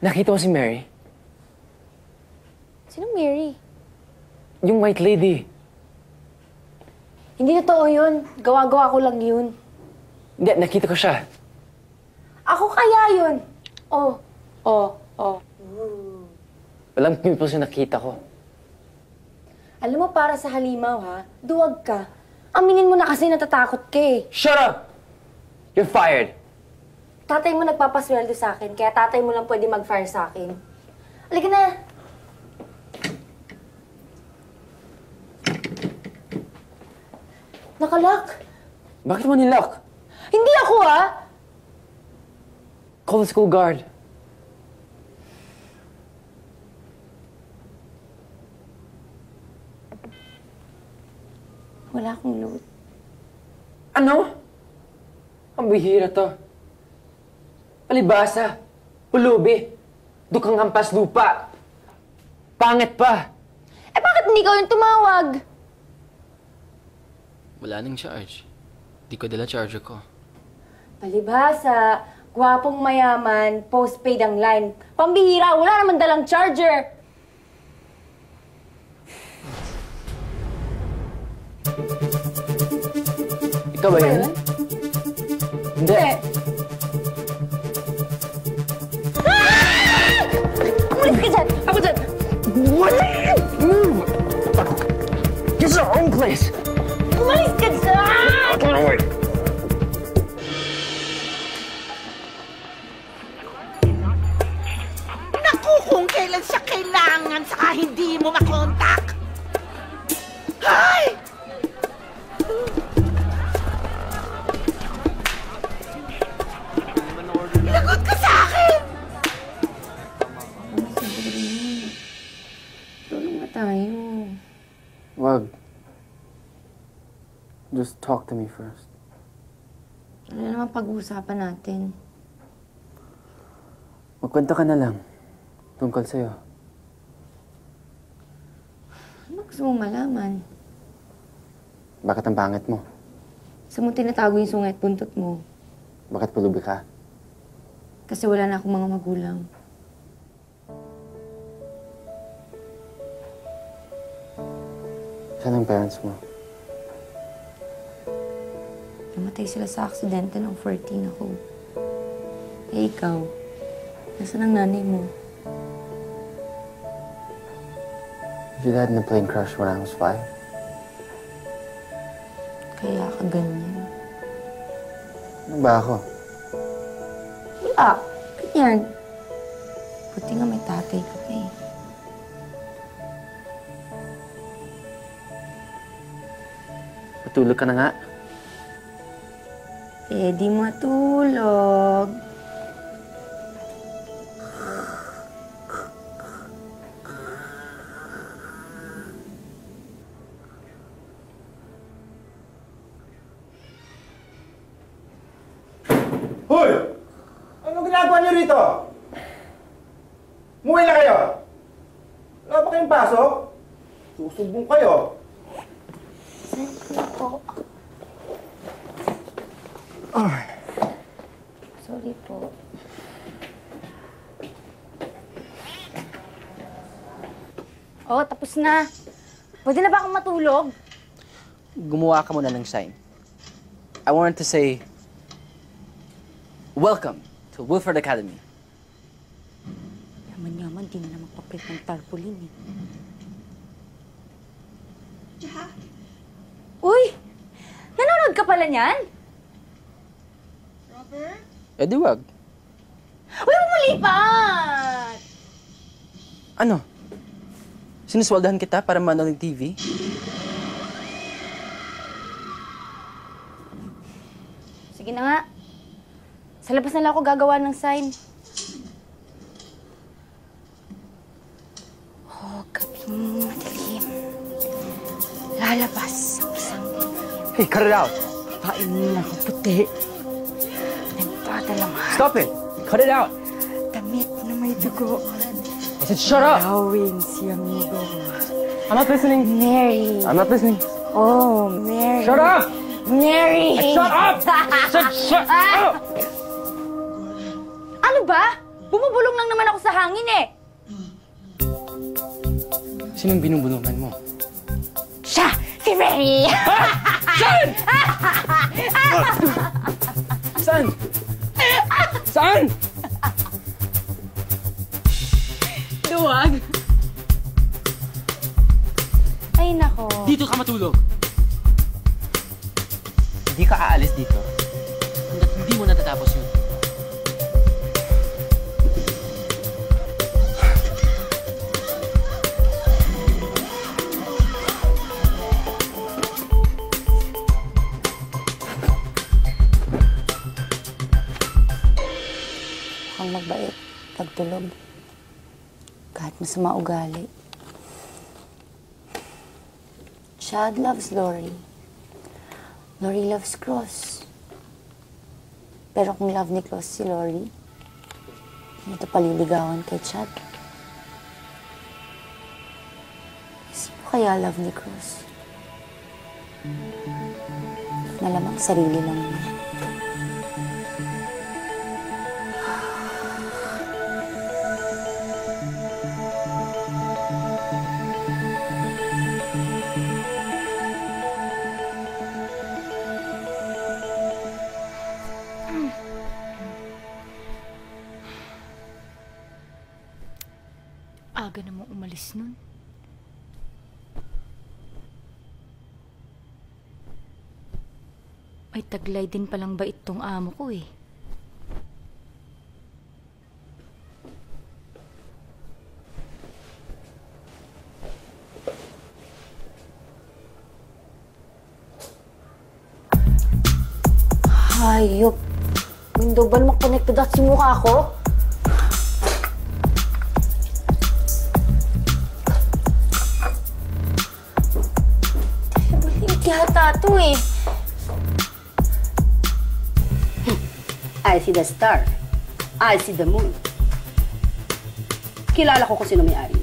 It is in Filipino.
Nakita mo si Mary? Sinong Mary? Yung white lady. Hindi totoo yun. Gawa-gawa ko lang yun. Hindi, nakita ko siya. Ako kaya yun. Oh. Walang pimples yung nakita ko. Alam mo, para sa halimaw, ha? Duwag ka. Aminin mo na kasi natatakot ka eh. Shut up! You're fired. Tatay mo nagpapasweldo sa akin, kaya tatay mo lang pwede mag-fire sa akin. Halika na! Nakalock! Bakit mo nilock? Hindi ako, ha? Call the school guard. Wala akong loot. Ano? Ang bihira to. Palibasa. Pulubi. Dukang hampas lupa. Pangit pa. Eh, bakit hindi ka yung tumawag? Wala nang charge. Di ko dala charger ko. Palibasa. Gwapong mayaman. Postpaid ang line. Pambihira. Wala naman dalang charger. Ikaw ba yun? Hindi. Umalis ka dyan! Ako dyan! What? Move! This is our own place. Umalis ka dyan! Wait. Naku, kung kailan siya kailangan saka hindi mo makontak! Hay! Lagot ka sa akin! Tulong na tayo. Wag. Just talk to me first. Ano naman pag-uusapan natin? Magkwento ka na lang. Tungkol sa'yo. Ano gusto mong malaman? Bakit ang pangit mo? Saan mo tinatago yung sungay at buntot mo? Bakit pulubi ka? Kasi wala na akong mga magulang. Saan ang parents mo? Namatay sila sa aksidente nung 14 ako. Eh, ikaw? Nasaan ang nanay mo? You had a plane crash when I was 5. Kaya ka ganyan. Ano ba ako? Wala. Ganyan. Buti nga may tatay ka pa eh. Patulog ka na nga. Eh, di matulog. Hoy! Anong ginagawa niyo rito? Umuwi na kayo! Wala ba kayong pasok? Susumbong kayo. Saan po? Sorry po. Oh, tapos na. Pwede na ba akong matulog? Gumawa ka muna ng sign. I wanted to say, welcome to Wilford Academy. Yaman-yaman, di na magpaprint ng tarpaulin eh. Uy! Nanonood ka pala niyan? Robert? Eh di wag. Uy, umulipat! Ano? Sinusweldahan kita para manood ng TV? Sige na nga. Sa labas na lang ako gagawa ng sign. Oh, gabing madilim. Lalabas ang isang Hey, cut it out! painin ako puti. Nagpadalang Stop it! Cut it out! damit na may dugo. I said shut up! Gawin si amigo. I'm not listening. Mary. I'm not listening. Oh, Mary. Shut up! Mary! Shut up! I said shut up! Ano ba? Bumubulong lang naman ako sa hangin eh! Sinong binubulungan mo? Siya! Si Ray! Saan? Saan? Saan? Duwag! Ay, nako. Dito ka matulog. Hindi ka aalis dito. Hanggat hindi mo natatapos yun. Mukhang magbait pagtulog. Kahit masama ugali. Chad loves Lori. Lori loves Cross. Pero kung love ni Cross si Lori, ito paliligawan kay Chad. Sino kaya love ni Cross? Malamang sarili lang niya. Aga namang umalis nun. May taglay din palang bait tong amo ko eh. Hayop. Window ba naman connected at si mukha ko? Hindi yata ito eh. I see the star. I see the moon. Kilala ko kung sino may-ari.